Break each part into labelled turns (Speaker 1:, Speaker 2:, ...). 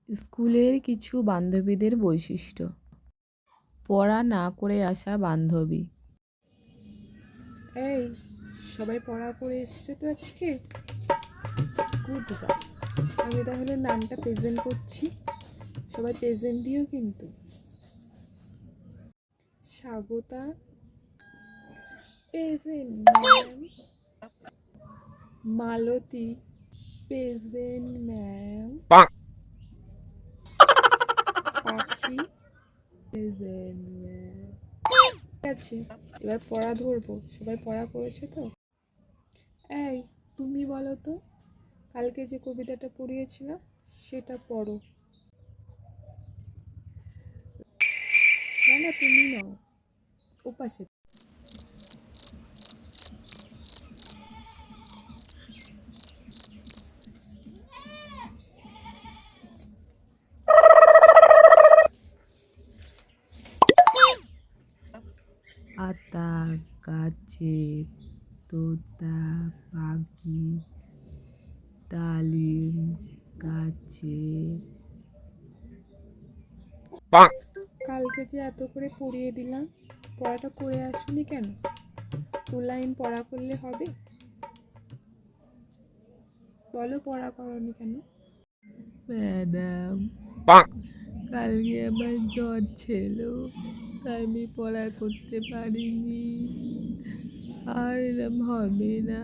Speaker 1: স্কুলের কিছু বান্ধবীদের বৈশিষ্ট্য। পড়া না করে আসা বান্ধবী।
Speaker 2: এই সবাই পড়া করে এসছে তো আজকে? Good girl. আমি তাহলে নামটা প্রেজেন্ট করছি, সবাই প্রেজেন্ট দিও কিন্তু। Swagata present ma'am. Malati present ma'am. Pakhi present ma'am. ঠিক আছে, এবার পড়া ধরবো। সবাই পড়া করেছো তো? এই তুমি বলো তো, কালকে যে কবিতাটা পড়িয়েছিলাম সেটা পড়ো। না না, তুমি নাও, ওপাশে।
Speaker 1: আতা গাছে তোতা পাখি, ডালিম গাছে।
Speaker 2: কালকে যে এত করে পড়িয়ে দিলাম, পড়াটা করে আসুনি কেন? 2 লাইন পড়া করলে হবে? বলো, পড়া করনি কেন?
Speaker 1: ম্যাডাম, কালকে আমার জ্বর ছিল, তাই আমি পড়া করতে পারিনি। আর এরম হবে না,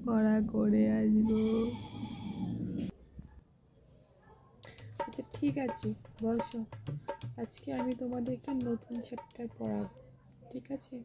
Speaker 1: পড়া করে আসবো।
Speaker 2: আচ্ছা ঠিক আছে, বসো। আজকে আমি তোমাদের একটা নতুন চ্যাপ্টার পড়াবো, ঠিক আছে?